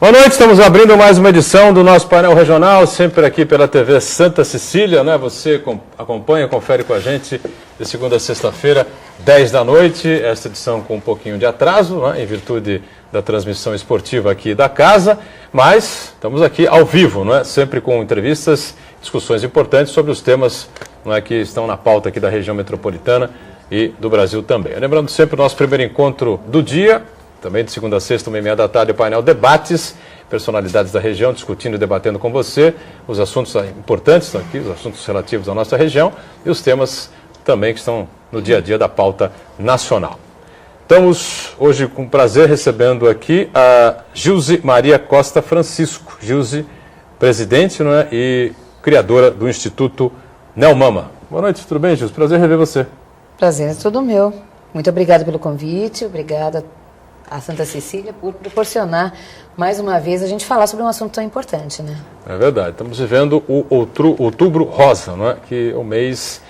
Boa noite, estamos abrindo mais uma edição do nosso painel regional, sempre aqui pela TV Santa Cecília, né? Você acompanha, confere com a gente de segunda a sexta-feira, 10 da noite, esta edição com um pouquinho de atraso, né? Em virtude da transmissão esportiva aqui da casa, mas estamos aqui ao vivo, não é? Sempre com entrevistas, discussões importantes sobre os temas, não é, que estão na pauta aqui da região metropolitana e do Brasil também. Lembrando sempre o nosso primeiro encontro do dia, também de segunda a sexta, 1h30 da tarde, o painel Debates, personalidades da região discutindo e debatendo com você os assuntos importantes aqui, os assuntos relativos à nossa região e os temas também que estão no dia a dia da pauta nacional. Estamos hoje com prazer recebendo aqui a Gilze Maria Costa Francisco. Gilze, presidente, não é, e criadora do Instituto Neomama. Boa noite, tudo bem, Gilze? Prazer rever você. Prazer é todo meu. Muito obrigada pelo convite, obrigada a Santa Cecília por proporcionar mais uma vez a gente falar sobre um assunto tão importante, né? É verdade. Estamos vivendo o Outubro Rosa, não é? Que é o mês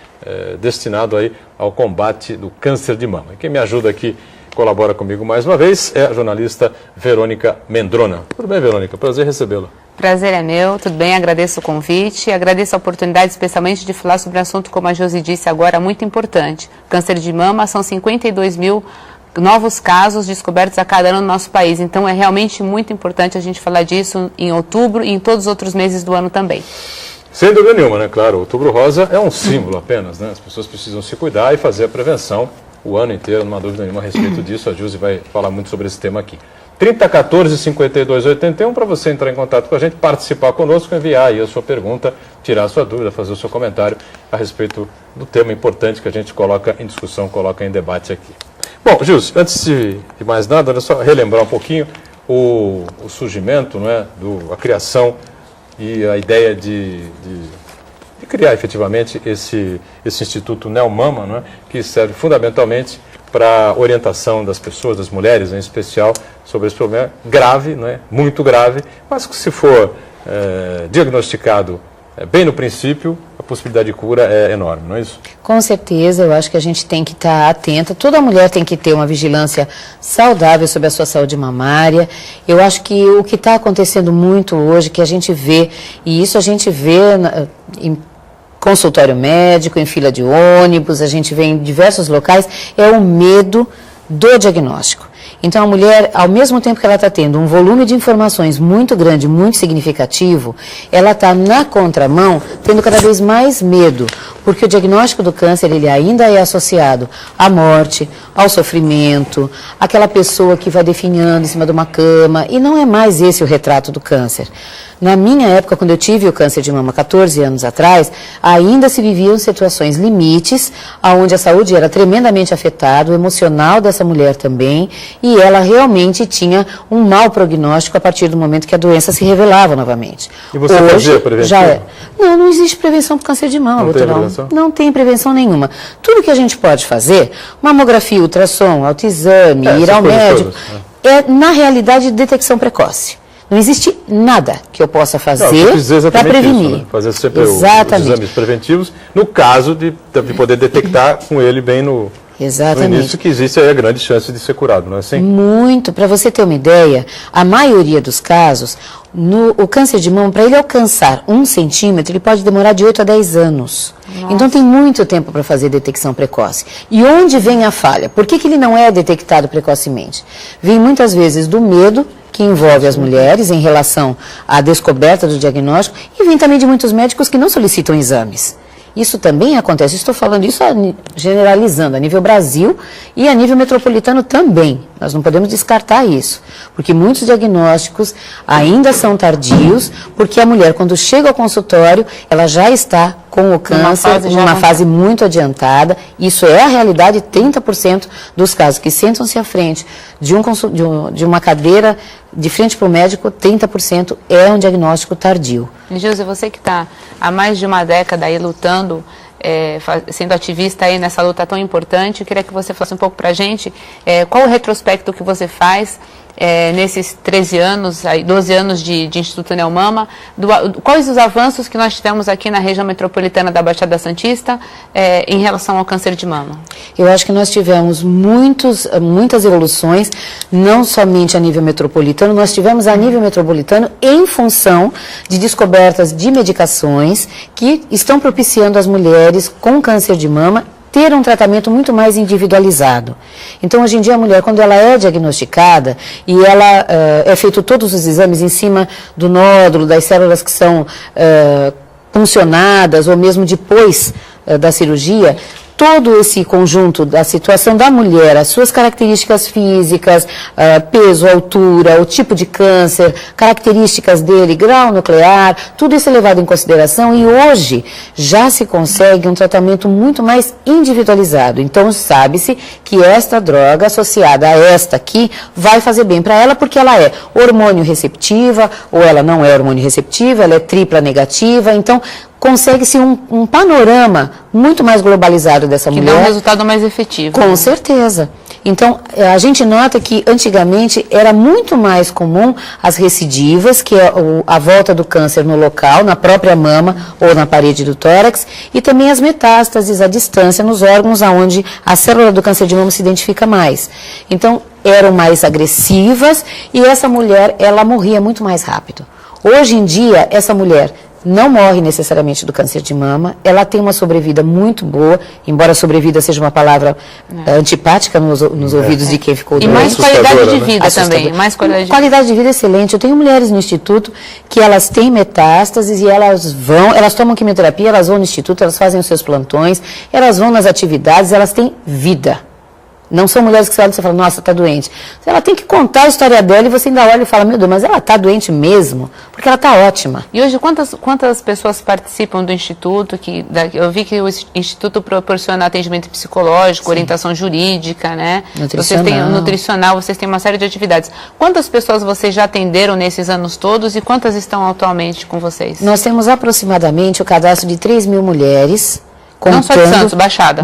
destinado aí ao combate do câncer de mama. E quem me ajuda aqui, colabora comigo mais uma vez, é a jornalista Verônica Mendrona. Tudo bem, Verônica? Prazer recebê-la. Prazer é meu, tudo bem, agradeço o convite, agradeço a oportunidade especialmente de falar sobre um assunto, como a Josi disse agora, muito importante. Câncer de mama, são 52 mil novos casos descobertos a cada ano no nosso país. Então é realmente muito importante a gente falar disso em outubro e em todos os outros meses do ano também. Sem dúvida nenhuma, né? Claro, o Outubro Rosa é um símbolo apenas, né? As pessoas precisam se cuidar e fazer a prevenção o ano inteiro, não há dúvida nenhuma a respeito disso. A Gilze vai falar muito sobre esse tema aqui. 3014-5281 para você entrar em contato com a gente, participar conosco, enviar aí a sua pergunta, tirar a sua dúvida, fazer o seu comentário a respeito do tema importante que a gente coloca em discussão, coloca em debate aqui. Bom, Gilze, antes de mais nada, olha só relembrar um pouquinho o surgimento, não é, a criação e a ideia de criar efetivamente esse Instituto Neomama, não é, que serve fundamentalmente para orientação das pessoas, das mulheres em especial, sobre esse problema grave, não é, muito grave, mas que se for diagnosticado bem no princípio, a possibilidade de cura é enorme, não é isso? Com certeza, eu acho que a gente tem que estar atenta, toda mulher tem que ter uma vigilância saudável sobre a sua saúde mamária. Eu acho que o que está acontecendo muito hoje, que a gente vê, e isso a gente vê em consultório médico, em fila de ônibus, a gente vê em diversos locais, é o medo do diagnóstico. Então a mulher, ao mesmo tempo que ela está tendo um volume de informações muito grande, muito significativo, ela está na contramão, tendo cada vez mais medo, porque o diagnóstico do câncer, ele ainda é associado à morte, ao sofrimento, aquela pessoa que vai definhando em cima de uma cama, e não é mais esse o retrato do câncer. Na minha época, quando eu tive o câncer de mama, 14 anos atrás, ainda se viviam situações limites, onde a saúde era tremendamente afetada, o emocional dessa mulher também, e ela realmente tinha um mau prognóstico a partir do momento que a doença se revelava novamente. E você fazia prevenção? Não existe prevenção para câncer de mama, não tem prevenção? Não tem prevenção nenhuma. Tudo que a gente pode fazer, mamografia, ultrassom, autoexame, ir ao médico, na realidade, detecção precoce. Não existe nada que eu possa fazer para prevenir. Isso, né? Fazer sempre os exames preventivos, no caso de poder detectar com ele bem no início, que existe aí a grande chance de ser curado, não é assim? Muito. Para você ter uma ideia, a maioria dos casos, o câncer de mama, para ele alcançar 1 centímetro, ele pode demorar de 8 a 10 anos. Nossa. Então tem muito tempo para fazer detecção precoce. E onde vem a falha? Por que ele não é detectado precocemente? Vem muitas vezes do medo, que envolve as mulheres em relação à descoberta do diagnóstico, e vem também de muitos médicos que não solicitam exames. Isso também acontece, estou falando isso generalizando, a nível Brasil e a nível metropolitano também. Nós não podemos descartar isso, porque muitos diagnósticos ainda são tardios, porque a mulher, quando chega ao consultório, ela já está com o câncer numa fase muito adiantada. Isso é a realidade, 30% dos casos que sentam-se à frente de uma cadeira de frente para o médico, 30% é um diagnóstico tardio. Gilze, você que está há mais de uma década aí lutando, sendo ativista aí nessa luta tão importante, eu queria que você falasse um pouco para a gente qual o retrospecto que você faz nesses 13 anos, 12 anos de Instituto Neomama, quais os avanços que nós tivemos aqui na região metropolitana da Baixada Santista em relação ao câncer de mama? Eu acho que nós tivemos muitas evoluções, não somente a nível metropolitano, nós tivemos a nível metropolitano em função de descobertas de medicações que estão propiciando as mulheres com câncer de mama ter um tratamento muito mais individualizado. Então, hoje em dia, a mulher, quando ela é diagnosticada e ela é feito todos os exames em cima do nódulo, das células que são puncionadas, ou mesmo depois da cirurgia, todo esse conjunto da situação da mulher, as suas características físicas, peso, altura, o tipo de câncer, características dele, grau nuclear, tudo isso é levado em consideração e hoje já se consegue um tratamento muito mais individualizado. Então sabe-se que esta droga associada a esta aqui vai fazer bem para ela porque ela é hormônio receptiva ou ela não é hormônio receptiva, ela é tripla negativa, então consegue-se um panorama muito mais globalizado dessa mulher. Que dá um resultado mais efetivo. Com certeza. Então, a gente nota que antigamente era muito mais comum as recidivas, que é a volta do câncer no local, na própria mama ou na parede do tórax, e também as metástases à distância nos órgãos onde a célula do câncer de mama se identifica mais. Então, eram mais agressivas e essa mulher, ela morria muito mais rápido. Hoje em dia, essa mulher não morre necessariamente do câncer de mama, ela tem uma sobrevida muito boa, embora sobrevida seja uma palavra antipática nos ouvidos de quem ficou doente. E mais qualidade de vida também. Mais qualidade de vida excelente. Eu tenho mulheres no instituto que elas têm metástases e elas tomam quimioterapia, elas vão no instituto, elas fazem os seus plantões, elas vão nas atividades, elas têm vida. Não são mulheres que você olha e você fala, nossa, está doente. Ela tem que contar a história dela e você ainda olha e fala, meu Deus, mas ela está doente mesmo? Porque ela está ótima. E hoje, quantas pessoas participam do Instituto? Eu vi que o Instituto proporciona atendimento psicológico, sim, orientação jurídica, né? Nutricional, vocês têm uma série de atividades. Quantas pessoas vocês já atenderam nesses anos todos e quantas estão atualmente com vocês? Nós temos aproximadamente o cadastro de 3.000 mulheres. Não só de Santos, Baixada.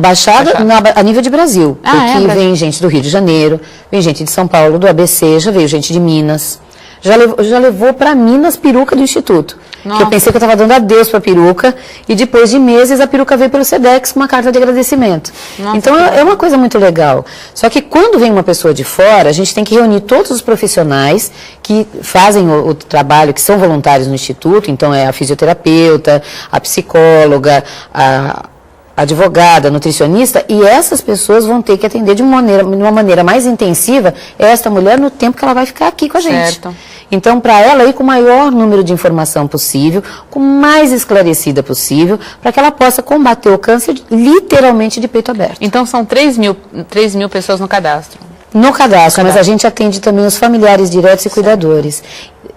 A nível de Brasil. Porque vem gente do Rio de Janeiro, vem gente de São Paulo, do ABC, já veio gente de Minas. Já levou para Minas peruca do Instituto. Que eu pensei que eu estava dando adeus para a peruca e depois de meses a peruca veio pelo SEDEX com uma carta de agradecimento. Nossa, então é uma coisa muito legal. Só que quando vem uma pessoa de fora, a gente tem que reunir todos os profissionais que fazem o trabalho, que são voluntários no Instituto. Então é a fisioterapeuta, a psicóloga, a advogada, nutricionista, e essas pessoas vão ter que atender de uma maneira mais intensiva esta mulher no tempo que ela vai ficar aqui com a gente. Certo. Então, para ela ir com o maior número de informação possível, com o mais esclarecida possível, para que ela possa combater o câncer literalmente de peito aberto. Então, são 3 mil pessoas no cadastro. No cadastro, mas a gente atende também os familiares diretos e cuidadores.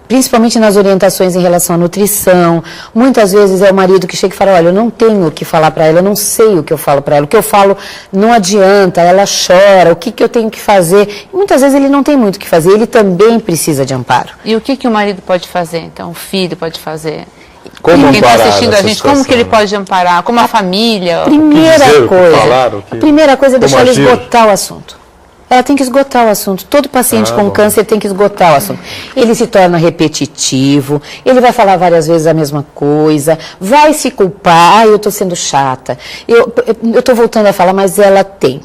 Principalmente nas orientações em relação à nutrição. Muitas vezes é o marido que chega e fala, olha, eu não tenho o que falar para ela, eu não sei o que eu falo para ela. O que eu falo não adianta, ela chora, o que eu tenho que fazer? E muitas vezes ele não tem muito o que fazer, ele também precisa de amparo. E o que o marido pode fazer? Então, o filho pode fazer? Como quem está assistindo a gente, como que ele pode amparar? Como a família? Primeira coisa é deixar ele esgotar o assunto. Ela tem que esgotar o assunto. Todo paciente com câncer tem que esgotar o assunto. Ele se torna repetitivo, ele vai falar várias vezes a mesma coisa, vai se culpar, eu estou sendo chata, eu estou voltando a falar, mas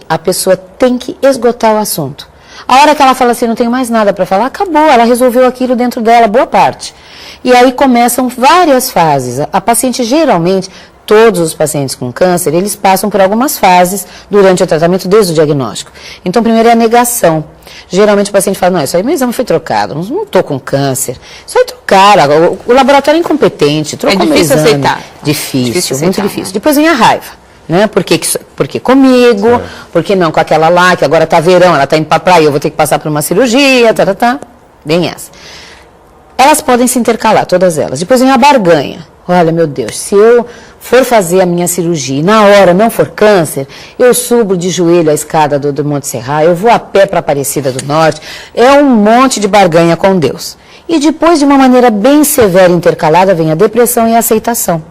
a pessoa tem que esgotar o assunto. A hora que ela fala assim, não tenho mais nada para falar, acabou, ela resolveu aquilo dentro dela, boa parte. E aí começam várias fases. A paciente geralmente... Todos os pacientes com câncer, eles passam por algumas fases durante o tratamento, desde o diagnóstico. Então, primeiro é a negação. Geralmente o paciente fala, não, isso aí meu exame foi trocado, não estou com câncer. Isso aí trocaram, o laboratório é incompetente, trocou meu exame. É difícil aceitar. Difícil, muito difícil. Né? Depois vem a raiva. Né? Porque comigo, porque não com aquela lá, que agora está verão, ela está indo para a praia, eu vou ter que passar por uma cirurgia, Bem essa. Elas podem se intercalar, todas elas. Depois vem a barganha. Olha, meu Deus, se eu for fazer a minha cirurgia e na hora não for câncer, eu subo de joelho a escada do Monte Serra, eu vou a pé para Aparecida do Norte. É um monte de barganha com Deus. E depois, de uma maneira bem severa e intercalada, vem a depressão e a aceitação.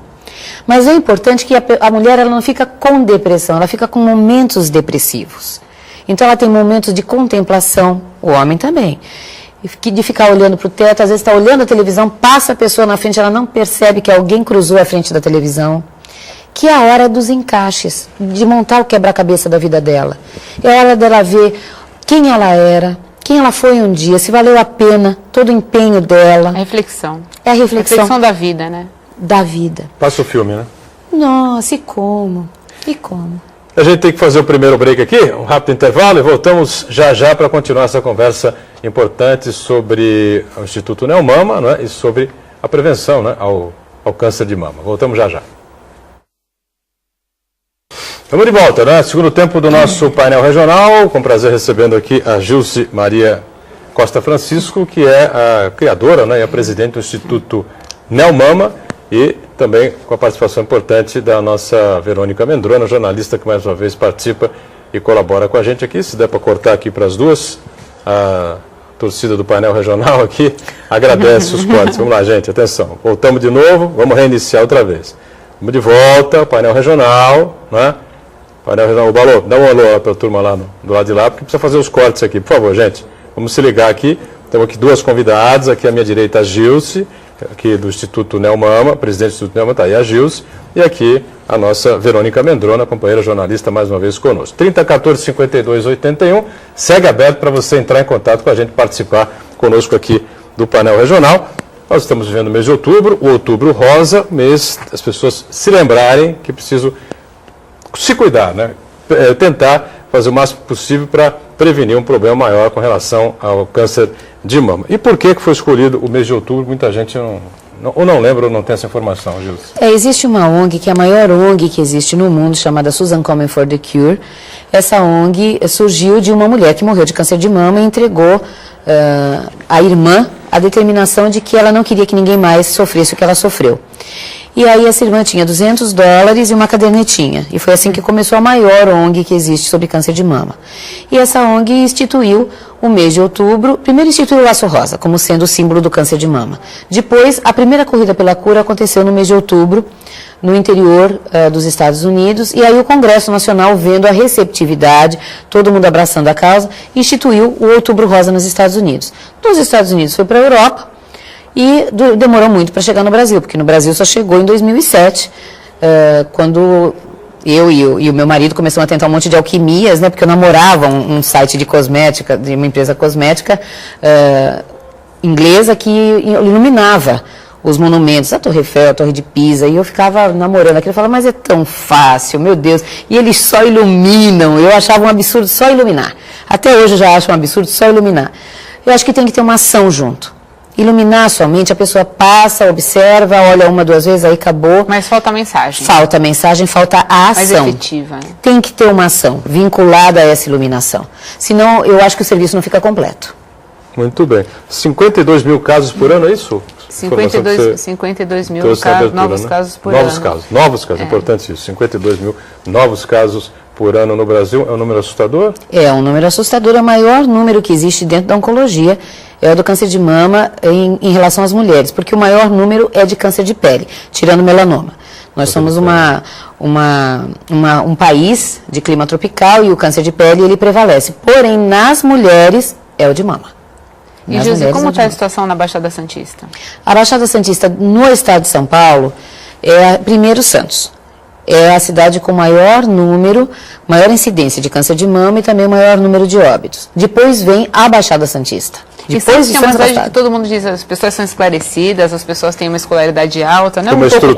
Mas é importante que a mulher ela não fica com depressão, ela fica com momentos depressivos. Então ela tem momentos de contemplação, o homem também. de ficar olhando para o teto, às vezes está olhando a televisão, passa a pessoa na frente, ela não percebe que alguém cruzou a frente da televisão. Que é a hora dos encaixes, de montar o quebra-cabeça da vida dela. É a hora dela ver quem ela era, quem ela foi um dia, se valeu a pena todo o empenho dela. A reflexão. É a reflexão. A reflexão da vida, né? Da vida. Passa o filme, né? Nossa, e como? E como? A gente tem que fazer o primeiro break aqui, um rápido intervalo, e voltamos já para continuar essa conversa importante sobre o Instituto Neomama, não é? E sobre a prevenção, né, ao câncer de mama. Voltamos já. Estamos de volta, né? Segundo tempo do nosso painel regional, com prazer recebendo aqui a Gilce Maria Costa Francisco, que é a criadora, né, e a presidente do Instituto Neomama, e também com a participação importante da nossa Verônica Mendrona, jornalista que mais uma vez participa e colabora com a gente aqui. Se der para cortar aqui para as duas, a torcida do painel regional aqui agradece os cortes. Vamos lá, gente, atenção. Voltamos de novo, vamos reiniciar outra vez. Vamos de volta, painel regional, né? Painel regional, o Balô, dá um alô para a turma lá do lado de lá, porque precisa fazer os cortes aqui. Por favor, gente, vamos se ligar aqui. Temos aqui duas convidadas, aqui à minha direita a Gilce, aqui do Instituto Neomama, presidente do Instituto Neomama, está aí a Gilce, e aqui a nossa Verônica Mendrona, companheira jornalista, mais uma vez conosco. 3014-5281, segue aberto para você entrar em contato com a gente, participar conosco aqui do painel regional. Nós estamos vivendo o mês de outubro, o Outubro Rosa, mês das pessoas se lembrarem que precisam se cuidar, né? Tentar fazer o máximo possível para prevenir um problema maior com relação ao câncer de mama. E por que foi escolhido o mês de outubro? Muita gente não lembra ou não tem essa informação, Gilson. Existe uma ONG, que é a maior ONG que existe no mundo, chamada Susan Komen for the Cure. Essa ONG surgiu de uma mulher que morreu de câncer de mama e entregou à irmã a determinação de que ela não queria que ninguém mais sofresse o que ela sofreu. E aí essa irmã tinha $200 e uma cadernetinha. E foi assim que começou a maior ONG que existe sobre câncer de mama. E essa ONG instituiu o mês de outubro, primeiro instituiu o Laço Rosa, como sendo o símbolo do câncer de mama. Depois, a primeira corrida pela cura aconteceu no mês de outubro, no interior dos Estados Unidos. E aí o Congresso Nacional, vendo a receptividade, todo mundo abraçando a causa, instituiu o Outubro Rosa nos Estados Unidos. Dos Estados Unidos foi para a Europa. E demorou muito para chegar no Brasil, porque no Brasil só chegou em 2007, quando eu e o meu marido começamos a tentar um monte de alquimias, né, porque eu namorava um site de cosmética, de uma empresa cosmética inglesa que iluminava os monumentos, a Torre Eiffel, a Torre de Pisa, e eu ficava namorando aquilo, eu falava, mas é tão fácil, meu Deus, e eles só iluminam, eu achava um absurdo só iluminar, até hoje eu já acho um absurdo só iluminar. Eu acho que tem que ter uma ação junto. Iluminar somente, a pessoa passa, observa, olha uma, duas vezes, aí acabou. Mas falta a mensagem. Falta a mensagem, falta a ação. Mais efetiva, né? Tem que ter uma ação vinculada a essa iluminação. Senão, eu acho que o serviço não fica completo. Muito bem. 52 mil casos por ano, é isso? 52 mil casos, novos casos por ano. Novos casos, importante isso. 52 mil novos casos por ano no Brasil. É um número assustador? É um número assustador. É o maior número que existe dentro da oncologia. É o do câncer de mama em relação às mulheres, porque o maior número é de câncer de pele, tirando melanoma. Nós somos um país de clima tropical e o câncer de pele ele prevalece. Porém, nas mulheres é o de mama. E, Gilce, como está a situação na Baixada Santista? A Baixada Santista, no estado de São Paulo, é primeiro Santos. É a cidade com maior número, maior incidência de câncer de mama e também o maior número de óbitos. Depois vem a Baixada Santista. Depois de uma cidade que todo mundo diz, as pessoas são esclarecidas, as pessoas têm uma escolaridade alta, não é um pouco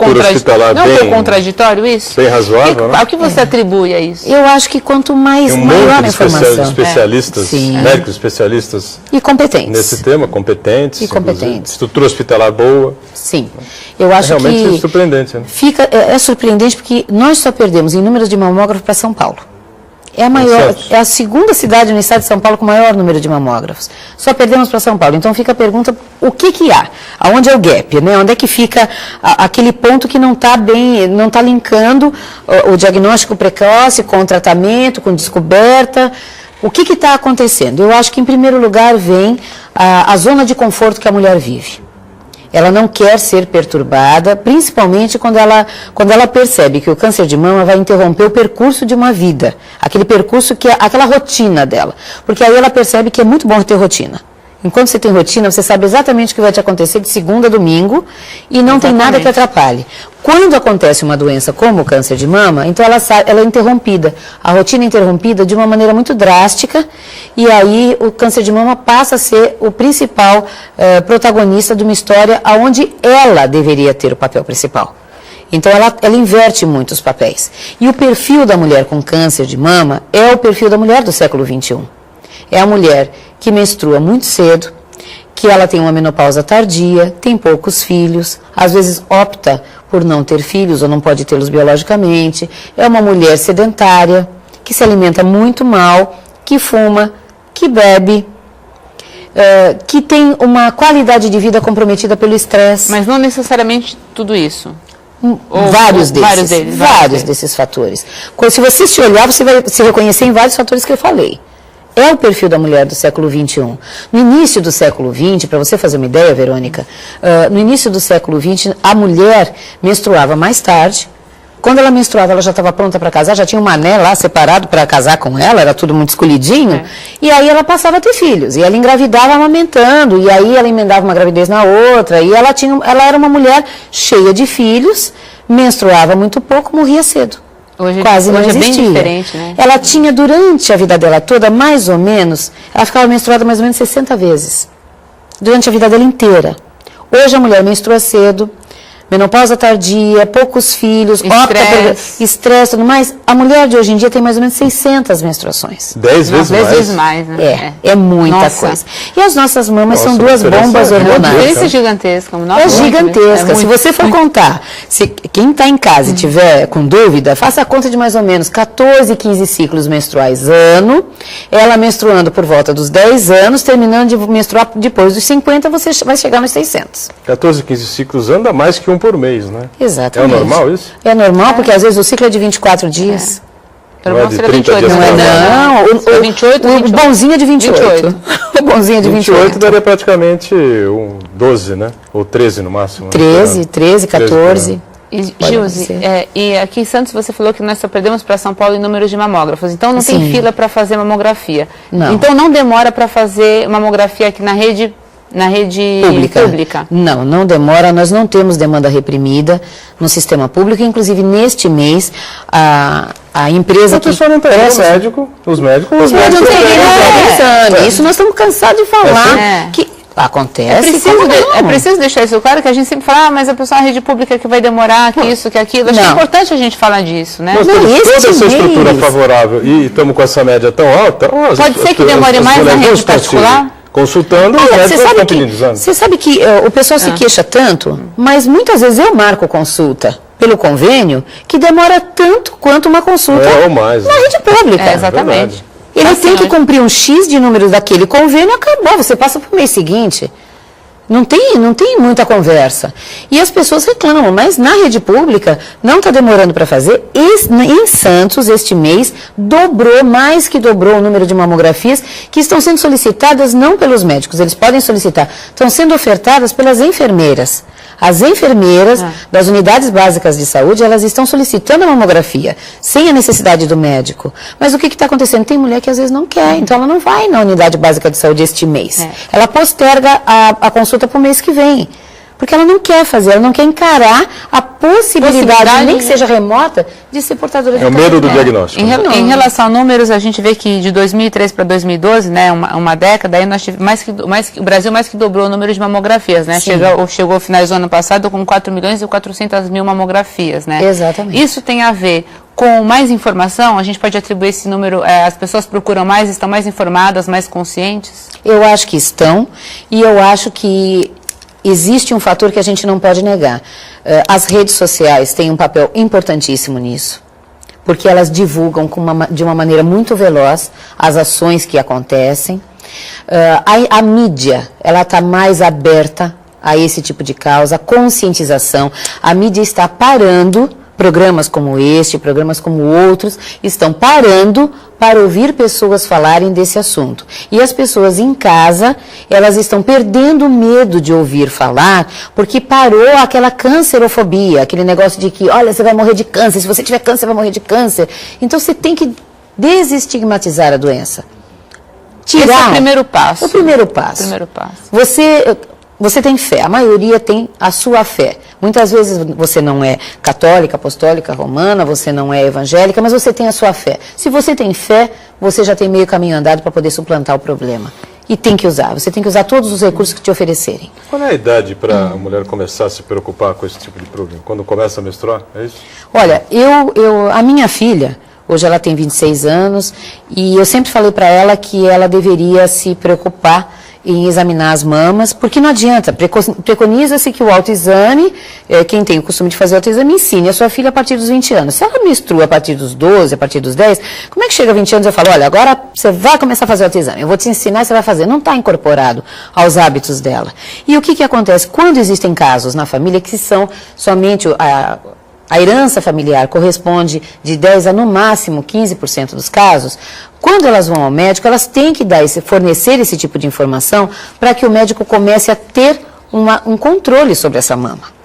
contraditório isso? Bem razoável, né? Ao que você atribui a isso? Eu acho que quanto mais maior a informação. Especialistas, médicos especialistas e competentes. Nesse tema, competentes. E competentes. Estrutura hospitalar boa. Sim. Eu acho realmente surpreendente, né? É surpreendente porque nós só perdemos em números de mamógrafos para São Paulo. É a segunda cidade no estado de São Paulo com o maior número de mamógrafos. Só perdemos para São Paulo. Então fica a pergunta, o que há? Aonde é o gap? Né? Onde é que fica aquele ponto que não está linkando o diagnóstico precoce com o tratamento, com descoberta? O que está acontecendo? Eu acho que em primeiro lugar vem a zona de conforto que a mulher vive. Ela não quer ser perturbada, principalmente quando ela percebe que o câncer de mama vai interromper o percurso de uma vida. Aquele percurso que é aquela rotina dela. Porque aí ela percebe que é muito bom ter rotina. Enquanto você tem rotina, você sabe exatamente o que vai te acontecer de segunda a domingo e não tem nada que atrapalhe. Quando acontece uma doença como o câncer de mama, então ela é interrompida. A rotina é interrompida de uma maneira muito drástica e aí o câncer de mama passa a ser o principal protagonista de uma história onde ela deveria ter o papel principal. Então ela inverte muito os papéis. E o perfil da mulher com câncer de mama é o perfil da mulher do século XXI. É a mulher que menstrua muito cedo, que ela tem uma menopausa tardia, tem poucos filhos, às vezes opta por não ter filhos ou não pode tê-los biologicamente, é uma mulher sedentária, que se alimenta muito mal, que fuma, que bebe, que tem uma qualidade de vida comprometida pelo estresse. Mas não necessariamente tudo isso. Vários desses fatores. Se você se olhar, você vai se reconhecer em vários fatores que eu falei. É o perfil da mulher do século XXI. No início do século XX, para você fazer uma ideia, Verônica, no início do século XX, a mulher menstruava mais tarde. Quando ela menstruava, ela já estava pronta para casar, já tinha um mané lá separado para casar com ela, era tudo muito escolhidinho. E aí ela passava a ter filhos. E ela engravidava amamentando, e aí ela emendava uma gravidez na outra. E ela era uma mulher cheia de filhos, menstruava muito pouco, morria cedo. Quase não existia. É bem diferente, né? Ela tinha, durante a vida dela toda, mais ou menos, ela ficava menstruada mais ou menos 60 vezes. Durante a vida dela inteira. Hoje a mulher menstrua cedo, menopausa tardia, poucos filhos, estresse, tudo mais. A mulher de hoje em dia tem mais ou menos 600 menstruações. 10 vezes mais, né? É muita coisa. E as nossas mamas são duas bombas hormonais. É gigantesca. É gigantesca. Se você for contar, quem está em casa e tiver com dúvida, faça a conta de mais ou menos 14, 15 ciclos menstruais ano, ela menstruando por volta dos 10 anos, terminando de menstruar depois dos 50, você vai chegar nos 600. 14, 15 ciclos anda mais que um por mês, né? Exatamente. É normal isso? É normal, porque às vezes o ciclo é de 24 dias. Pelo menos seria 28. Não é não. O 28, o bonzinho é de 28. O bonzinho é de 28. daria praticamente 12, né? Ou 13 no máximo. 13, 14. Gilze, e aqui em Santos você falou que nós só perdemos para São Paulo em números de mamógrafos, então não tem fila para fazer mamografia. Não. Então não demora para fazer mamografia aqui na rede pública? Não demora. Nós não temos demanda reprimida no sistema público. Inclusive, neste mês, a empresa que... O pessoal não tem médico, os médicos não têm. Isso nós estamos cansados de falar. Que acontece. É preciso deixar isso claro, que a gente sempre fala, mas a pessoa na rede pública que vai demorar, que isso, que aquilo. Acho que é importante a gente falar disso, né? Nós temos toda essa estrutura favorável e estamos com essa média tão alta. Pode ser que demore mais na rede particular? Consultando, você sabe que o pessoal se queixa tanto, mas muitas vezes eu marco consulta pelo convênio que demora tanto quanto uma consulta ou mais, na rede pública. Exatamente. Ele tem que cumprir um X de números daquele convênio e acabou, você passa para o mês seguinte. Não tem muita conversa. E as pessoas reclamam, mas na rede pública não está demorando para fazer. Em Santos, este mês, mais que dobrou o número de mamografias que estão sendo solicitadas não pelos médicos, eles podem solicitar, estão sendo ofertadas pelas enfermeiras. As enfermeiras das unidades básicas de saúde, elas estão solicitando a mamografia, sem a necessidade do médico. Mas o que está acontecendo? Tem mulher que às vezes não quer, então ela não vai na unidade básica de saúde este mês. Ela posterga a consulta para o mês que vem. Porque ela não quer fazer, ela não quer encarar a possibilidade, nem que seja remota, de ser portadora de câncer. É o medo do diagnóstico. Em relação a números, a gente vê que de 2003 para 2012, né, uma década, aí nós tivemos o Brasil mais que dobrou o número de mamografias, né? Chegou ao final do ano passado com 4.400.000 mamografias, né? Exatamente. Isso tem a ver com mais informação? A gente pode atribuir esse número, as pessoas procuram mais, estão mais informadas, mais conscientes? Eu acho que estão, e eu acho que existe um fator que a gente não pode negar. As redes sociais têm um papel importantíssimo nisso, porque elas divulgam de uma maneira muito veloz as ações que acontecem. A mídia, ela está mais aberta a esse tipo de causa, conscientização. A mídia está parando, programas como este, programas como outros, estão parando para ouvir pessoas falarem desse assunto. E as pessoas em casa, elas estão perdendo o medo de ouvir falar, porque parou aquela cancerofobia, aquele negócio de que, olha, você vai morrer de câncer, se você tiver câncer, vai morrer de câncer. Então você tem que desestigmatizar a doença. tirar... Esse é o primeiro passo. O primeiro passo. Você tem fé, a maioria tem a sua fé. Muitas vezes você não é católica, apostólica, romana, você não é evangélica, mas você tem a sua fé. Se você tem fé, você já tem meio caminho andado para poder suplantar o problema. E tem que usar, você tem que usar todos os recursos que te oferecerem. Qual é a idade para a mulher começar a se preocupar com esse tipo de problema? Quando começa a menstruar, é isso? Olha, a minha filha, hoje ela tem 26 anos, e eu sempre falei para ela que ela deveria se preocupar em examinar as mamas, porque não adianta, preconiza-se que o autoexame, quem tem o costume de fazer o autoexame, ensine a sua filha a partir dos 20 anos. Se ela menstrua a partir dos 12, a partir dos 10, como é que chega a 20 anos e eu falo, olha, agora você vai começar a fazer o autoexame, eu vou te ensinar e você vai fazer. Não está incorporado aos hábitos dela. E o que acontece? Quando existem casos na família que são somente a herança familiar corresponde de 10% a no máximo 15% dos casos, quando elas vão ao médico, elas têm que fornecer esse tipo de informação para que o médico comece a ter um controle sobre essa mama.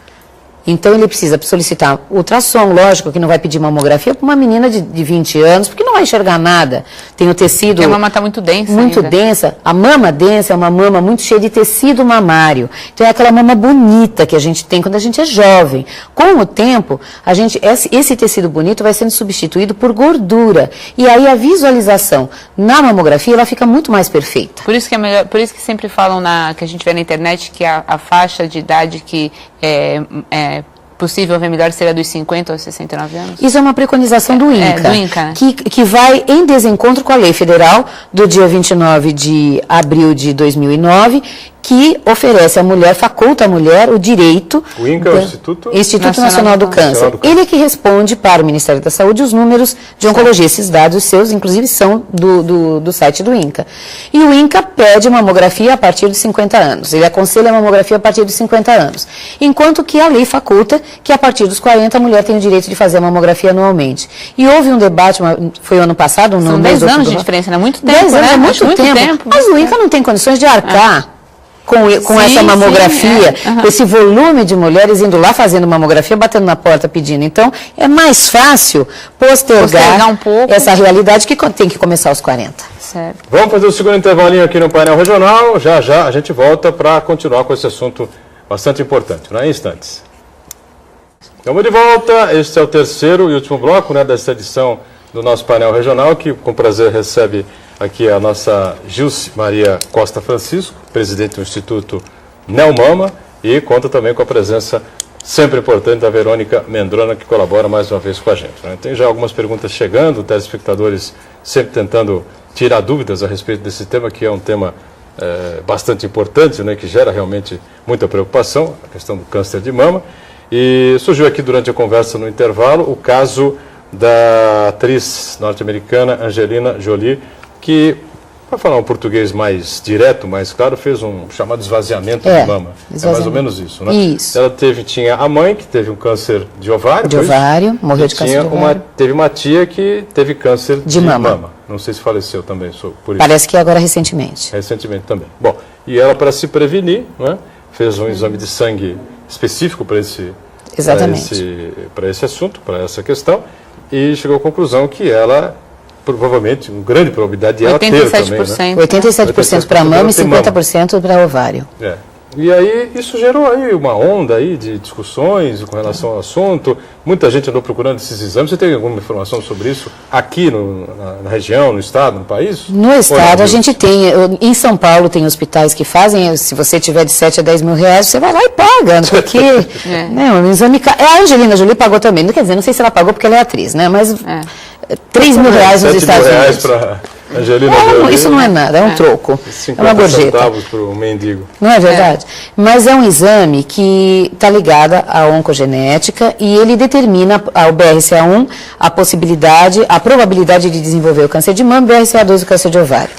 Então ele precisa solicitar ultrassom, lógico que não vai pedir mamografia para uma menina de 20 anos, porque não vai enxergar nada. Tem o tecido... Porque a mama está muito densa. Muito ainda. densa. A mama densa é uma mama muito cheia de tecido mamário. Então é aquela mama bonita que a gente tem quando a gente é jovem. Com o tempo, esse tecido bonito vai sendo substituído por gordura. E aí a visualização na mamografia ela fica muito mais perfeita. Por isso que é melhor, por isso que sempre falam que a gente vê na internet que a faixa de idade que é possível ver melhor seria dos 50 aos 69 anos? Isso é uma preconização do INCA, do INCA, né? que vai em desencontro com a lei federal do dia 29 de abril de 2009, que oferece à mulher, faculta à mulher o direito... O INCA é o Instituto Nacional do Câncer. Ele é que responde para o Ministério da Saúde os números de oncologia. Esses dados seus, inclusive, são do site do INCA. E o INCA pede mamografia a partir dos 50 anos. Ele aconselha a mamografia a partir dos 50 anos. Enquanto que a lei faculta que a partir dos 40 a mulher tem o direito de fazer a mamografia anualmente. E houve um debate, foi ano passado... São 10 anos de diferença, não é muito tempo, 10 anos, né? é muito tempo. Mas o INCA não tem condições de arcar com essa mamografia, com esse volume de mulheres indo lá fazendo mamografia, batendo na porta pedindo. Então, é mais fácil postergar um pouco essa realidade que tem que começar aos 40. Certo. Vamos fazer o segundo intervalinho aqui no painel regional. Já já a gente volta para continuar com esse assunto bastante importante, né? Em instantes. Estamos de volta. Este é o terceiro e último bloco, né, dessa edição do nosso painel regional, que com prazer recebe aqui a nossa Gilce Maria Costa Francisco, presidente do Instituto Neomama, e conta também com a presença sempre importante da Verônica Mendrona, que colabora mais uma vez com a gente, né? Tem já algumas perguntas chegando, telespectadores sempre tentando tirar dúvidas a respeito desse tema, que é um tema bastante importante, né, que gera realmente muita preocupação, a questão do câncer de mama. E surgiu aqui durante a conversa no intervalo o caso da atriz norte-americana Angelina Jolie, que, para falar um português mais direto, mais claro, fez um chamado esvaziamento de mama. É mais ou menos isso, né? Isso. Ela tinha a mãe que teve um câncer de ovário. De ovário, morreu de câncer de ovário. Teve uma tia que teve câncer de mama. Não sei se faleceu também por isso. Parece que agora recentemente. Recentemente também. Bom, e ela, para se prevenir, né, fez um exame de sangue específico para esse assunto, para essa questão, e chegou à conclusão que ela, provavelmente, uma grande probabilidade de ela ter também, né? 87% para mama e 50% para ovário. E aí isso gerou aí uma onda aí de discussões com relação ao assunto. Muita gente andou procurando esses exames. Você tem alguma informação sobre isso aqui na região, no estado, no país? No estado a gente tem. Em São Paulo tem hospitais que fazem. Se você tiver de 7 a 10 mil reais, você vai lá e paga. Porque o exame... A Angelina Jolie pagou também. Não quer dizer, não sei se ela pagou porque ela é atriz, né? Mas 3 mil reais nos Estados Unidos. Angelina Jolie, isso não é nada, é um troco, é uma gorjeta. Centavos para o mendigo. Não é verdade? Mas é um exame que está ligado à oncogenética e ele determina ao BRCA1 a probabilidade de desenvolver o câncer de mama, BRCA2 o câncer de ovário.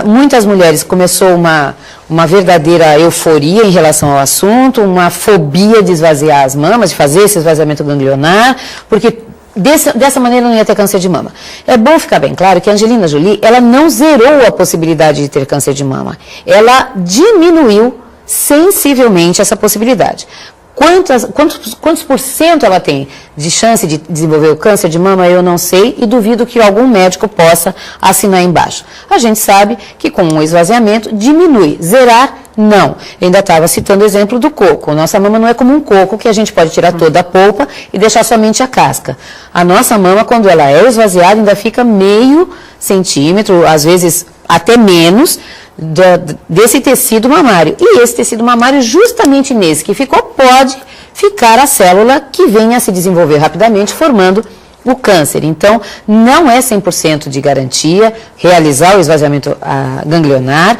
Muitas mulheres começou uma verdadeira euforia em relação ao assunto, uma fobia de esvaziar as mamas, de fazer esse esvaziamento ganglionar, porque dessa maneira não ia ter câncer de mama. É bom ficar bem claro que a Angelina Jolie, ela não zerou a possibilidade de ter câncer de mama. Ela diminuiu sensivelmente essa possibilidade. Quantos por cento ela tem de chance de desenvolver o câncer de mama, eu não sei e duvido que algum médico possa assinar embaixo. A gente sabe que com o esvaziamento diminui. Zerar, não. Eu ainda estava citando o exemplo do coco. Nossa mama não é como um coco que a gente pode tirar toda a polpa e deixar somente a casca. A nossa mama, quando ela é esvaziada, ainda fica meio centímetro, às vezes até menos, desse tecido mamário. E esse tecido mamário, justamente nesse que ficou, pode ficar a célula que venha a se desenvolver rapidamente, formando o câncer. Então, não é 100% de garantia realizar o esvaziamento ganglionar.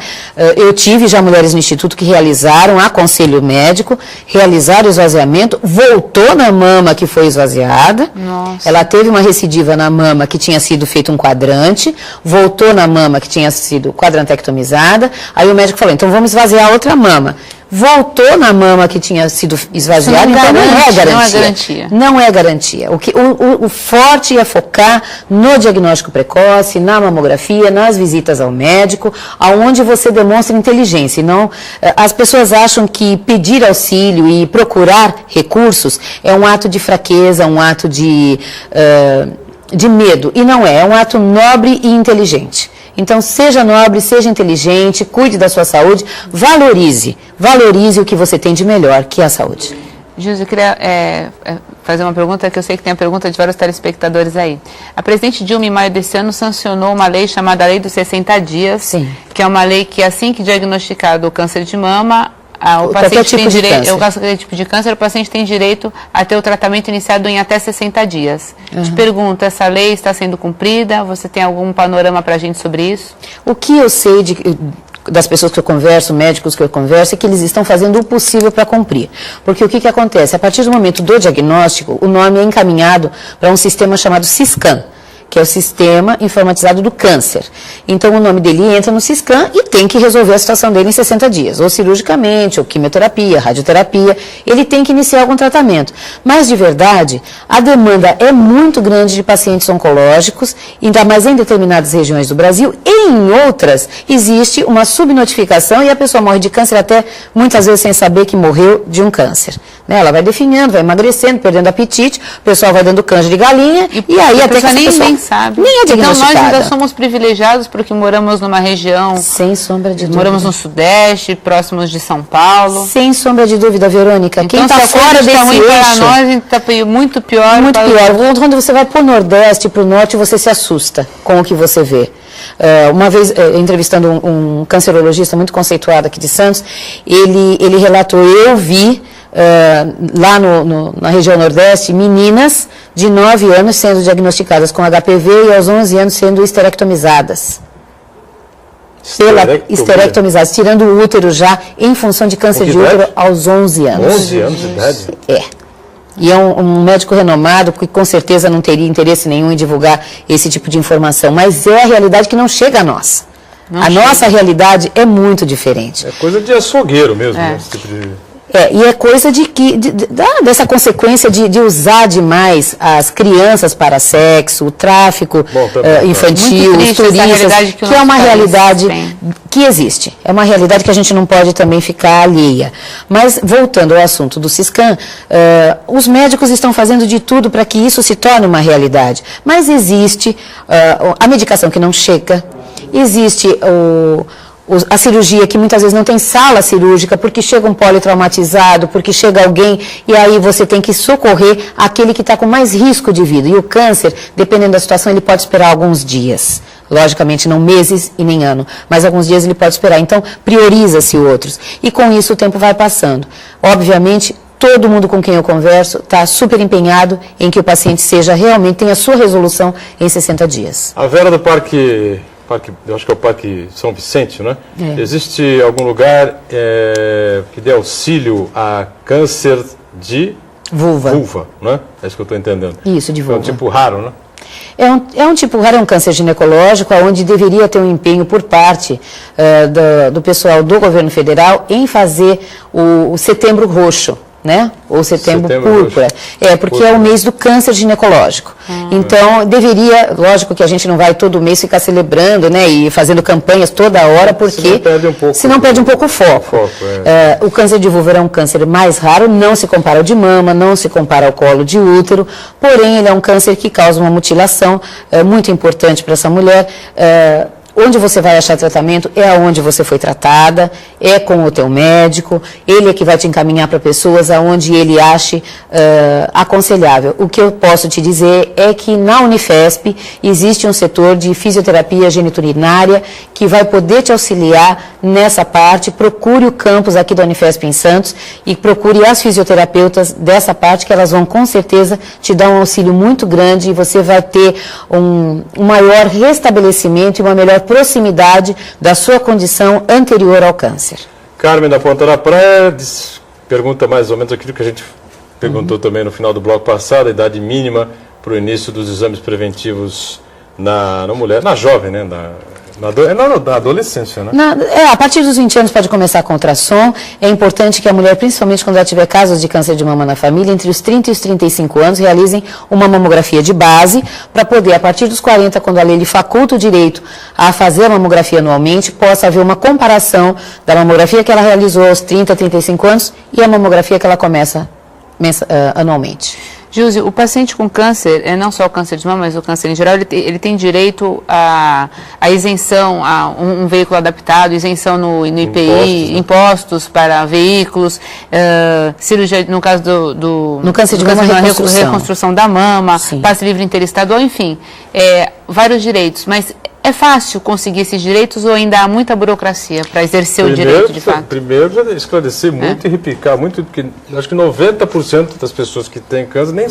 Eu tive já mulheres no Instituto que realizaram, a conselho médico, realizaram o esvaziamento, voltou na mama que foi esvaziada. Nossa. Ela teve uma recidiva na mama que tinha sido feito um quadrante, voltou na mama que tinha sido quadrantectomizada. Aí o médico falou, então vamos esvaziar a outra mama. Voltou na mama que tinha sido esvaziada, então não é garantia. Não é garantia. Não é garantia. O forte é focar no diagnóstico precoce, na mamografia, nas visitas ao médico, aonde você demonstra inteligência. Não, as pessoas acham que pedir auxílio e procurar recursos é um ato de fraqueza, um ato de medo. E não é um ato nobre e inteligente. Então, seja nobre, seja inteligente, cuide da sua saúde, valorize o que você tem de melhor, que é a saúde. Gilson, eu queria fazer uma pergunta, que eu sei que tem a pergunta de vários telespectadores aí. A presidente Dilma, em maio desse ano, sancionou uma lei chamada Lei dos 60 Dias, Sim. Que é uma lei que, assim que diagnosticado o câncer de mama, o qualquer paciente tem direito, qualquer tipo de câncer, o paciente tem direito a ter o tratamento iniciado em até 60 dias. Te pergunto, essa lei está sendo cumprida? Você tem algum panorama para a gente sobre isso? O que eu sei das pessoas que eu converso, médicos que eu converso, é que eles estão fazendo o possível para cumprir. Porque o que acontece? A partir do momento do diagnóstico, o nome é encaminhado para um sistema chamado Siscan, que é o Sistema Informatizado do Câncer. Então, o nome dele entra no Siscan e tem que resolver a situação dele em 60 dias, ou cirurgicamente, ou quimioterapia, radioterapia, ele tem que iniciar algum tratamento. Mas, de verdade, a demanda é muito grande de pacientes oncológicos, ainda mais em determinadas regiões do Brasil, e em outras existe uma subnotificação e a pessoa morre de câncer até, muitas vezes, sem saber que morreu de um câncer. Né? Ela vai definhando, vai emagrecendo, perdendo apetite, o pessoal vai dando canja de galinha, e aí até que essa pessoa sabe. Nem é então nós diagnosticada. ainda somos privilegiados porque moramos numa região... Sem sombra de dúvida. Moramos no Sudeste, próximos de São Paulo. Sem sombra de dúvida, Verônica. Então, quem está fora desse ruim para eixo... nós, a gente está muito pior. Muito pior. Quando você vai para o Nordeste, para o Norte, você se assusta com o que você vê. Uma vez, entrevistando um cancerologista muito conceituado aqui de Santos, ele relatou, eu vi... lá na região Nordeste, meninas de 9 anos sendo diagnosticadas com HPV e aos 11 anos sendo esterectomizadas. Esterectomizadas, tirando o útero já em função de câncer de útero aos 11 anos. 11 anos de idade? É. E é um médico renomado que com certeza não teria interesse nenhum em divulgar esse tipo de informação, mas é a realidade que não chega a nós. Nossa realidade é muito diferente. É coisa de açougueiro mesmo, esse tipo de... E é coisa dessa consequência de usar demais as crianças para sexo, o tráfico infantil, os turistas, que é uma realidade que existe. É uma realidade que a gente não pode também ficar alheia. Mas, voltando ao assunto do Siscan, os médicos estão fazendo de tudo para que isso se torne uma realidade. Mas existe a medicação que não chega, existe a cirurgia que muitas vezes não tem sala cirúrgica, porque chega um politraumatizado, porque chega alguém e aí você tem que socorrer aquele que está com mais risco de vida. E o câncer, dependendo da situação, ele pode esperar alguns dias. Logicamente, não meses e nem ano, mas alguns dias ele pode esperar. Então, prioriza-se outros. E com isso o tempo vai passando. Obviamente, todo mundo com quem eu converso está super empenhado em que o paciente realmente tenha a sua resolução em 60 dias. A Vera do Parque, eu acho que é o Parque São Vicente, né? Existe algum lugar que dê auxílio a câncer de vulva, né? É isso que eu estou entendendo. Isso, de vulva. É um tipo raro, né? É um tipo raro, é um câncer ginecológico, onde deveria ter um empenho por parte do pessoal do governo federal em fazer o Setembro Roxo. né? Ou setembro púrpura. Porque é o mês do câncer ginecológico. Então, deveria, lógico que a gente não vai todo mês ficar celebrando, né? E fazendo campanhas toda hora, porque senão perde um pouco o foco. O câncer de vulva é um câncer mais raro, não se compara ao de mama, não se compara ao colo de útero, porém ele é um câncer que causa uma mutilação muito importante para essa mulher. Onde você vai achar tratamento é aonde você foi tratada, é com o teu médico, ele é que vai te encaminhar para pessoas aonde ele ache aconselhável. O que eu posso te dizer é que na Unifesp existe um setor de fisioterapia geniturinária que vai poder te auxiliar nessa parte. Procure o campus aqui da Unifesp em Santos e procure as fisioterapeutas dessa parte, que elas vão com certeza te dar um auxílio muito grande e você vai ter um maior restabelecimento e uma melhor proximidade da sua condição anterior ao câncer. Carmen da Ponta da Praia pergunta mais ou menos aquilo que a gente perguntou também no final do bloco passado, a idade mínima para o início dos exames preventivos na mulher, na jovem, né? Na adolescência, né? A partir dos 20 anos pode começar com ultrassom. É importante que a mulher, principalmente quando ela tiver casos de câncer de mama na família, entre os 30 e os 35 anos, realizem uma mamografia de base, para poder, a partir dos 40, quando a lei lhe faculta o direito a fazer a mamografia anualmente, possa haver uma comparação da mamografia que ela realizou aos 30, 35 anos e a mamografia que ela começa anualmente. Gilze, o paciente com câncer, não só o câncer de mama, mas o câncer em geral, ele tem direito a isenção, a um veículo adaptado, isenção no IPI, impostos para veículos, cirurgia, no caso no câncer de mama, reconstrução da mama, passe livre interestadual, enfim, vários direitos, mas é fácil conseguir esses direitos ou ainda há muita burocracia para exercer o direito de fato? Primeiro, já esclarecer muito e repicar muito, porque acho que 90% das pessoas que têm câncer nem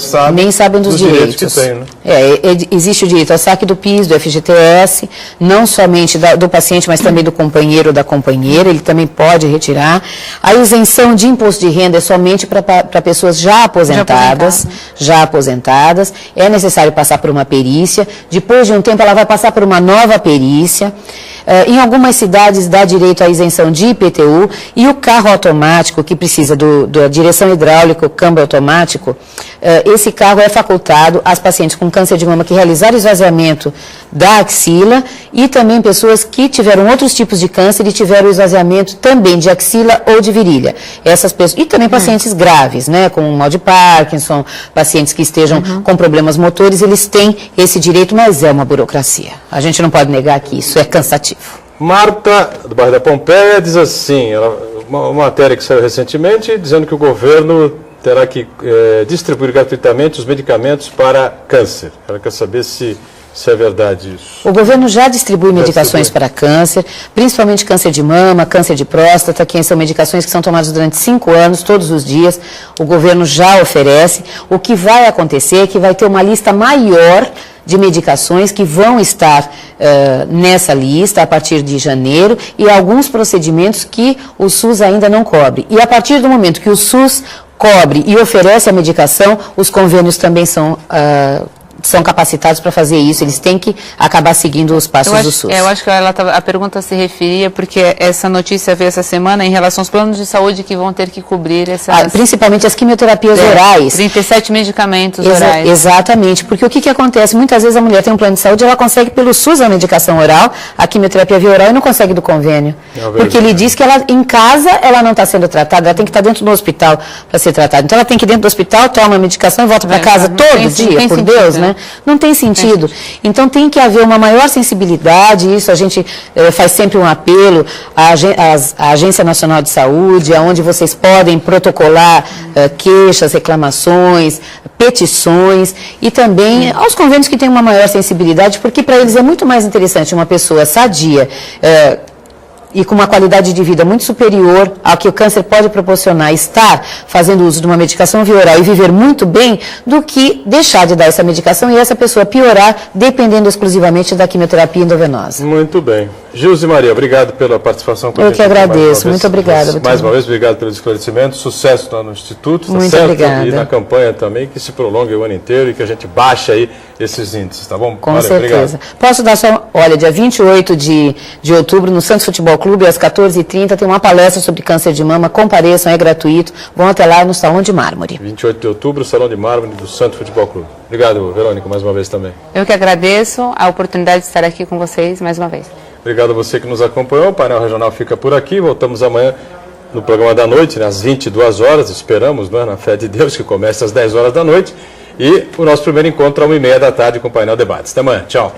sabem dos direitos que têm, né? Existe o direito ao saque do PIS, do FGTS, não somente do paciente, mas também do companheiro ou da companheira, ele também pode retirar. A isenção de imposto de renda é somente para pessoas já aposentadas. É necessário passar por uma perícia, depois de um tempo ela vai passar por uma nova perícia. Em algumas cidades dá direito à isenção de IPTU e o carro automático que precisa da direção hidráulica, o câmbio automático, esse carro é facultado às pacientes com câncer de mama que realizaram esvaziamento da axila e também pessoas que tiveram outros tipos de câncer e tiveram esvaziamento também de axila ou de virilha. Essas pessoas, e também pacientes graves, né, com mal de Parkinson, pacientes que estejam com problemas motores, eles têm esse direito, mas é uma burocracia. A gente não pode negar que isso é cansativo. Marta, do bairro da Pompeia, diz assim, uma matéria que saiu recentemente, dizendo que o governo terá que distribuir gratuitamente os medicamentos para câncer. Ela quer saber se é verdade isso. O governo já distribui medicações para câncer, principalmente câncer de mama, câncer de próstata, que são medicações que são tomadas durante 5 anos, todos os dias. O governo já oferece. O que vai acontecer é que vai ter uma lista maior de medicações que vão estar nessa lista a partir de janeiro e alguns procedimentos que o SUS ainda não cobre. E a partir do momento que o SUS cobre e oferece a medicação, os convênios também são capacitados para fazer isso, eles têm que acabar seguindo os passos do SUS. Eu acho que a pergunta se referia, porque essa notícia veio essa semana em relação aos planos de saúde que vão ter que cobrir essas... principalmente as quimioterapias orais. 37 medicamentos orais. Exatamente, porque o que acontece? Muitas vezes a mulher tem um plano de saúde, ela consegue pelo SUS a medicação oral, a quimioterapia via oral, e não consegue do convênio. Porque ele diz que em casa ela não está sendo tratada, ela tem que estar dentro do hospital para ser tratada. Então ela tem que ir dentro do hospital, toma a medicação e volta para casa todo dia, por Deus, né? Não tem sentido. Então tem que haver uma maior sensibilidade, isso a gente faz sempre um apelo à Agência Nacional de Saúde, onde vocês podem protocolar queixas, reclamações, petições e também aos convênios que têm uma maior sensibilidade, porque para eles é muito mais interessante uma pessoa sadia, e com uma qualidade de vida muito superior ao que o câncer pode proporcionar, estar fazendo uso de uma medicação via oral e viver muito bem, do que deixar de dar essa medicação e essa pessoa piorar dependendo exclusivamente da quimioterapia endovenosa. Muito bem. Gilze Maria, obrigado pela participação com a gente. Eu que agradeço, muito obrigada. Mais uma vez, obrigado pelo esclarecimento, sucesso lá no Instituto, muito certo? Obrigada. E na campanha também, que se prolongue o ano inteiro e que a gente baixe aí esses índices, tá bom? Com certeza. Obrigado. Posso dar só, olha, dia 28 de outubro, no Santos Futebol Clube, às 14h30, tem uma palestra sobre câncer de mama, compareçam, é gratuito, vão até lá no Salão de Mármore. 28 de outubro, Salão de Mármore do Santos Futebol Clube. Obrigado, Verônica, mais uma vez também. Eu que agradeço a oportunidade de estar aqui com vocês mais uma vez. Obrigado a você que nos acompanhou. O painel regional fica por aqui. Voltamos amanhã no programa da noite, às 22 horas. Esperamos, não é? Na fé de Deus, que comece às 10 horas da noite. E o nosso primeiro encontro às 1h30 da tarde com o painel Debates. Até amanhã. Tchau.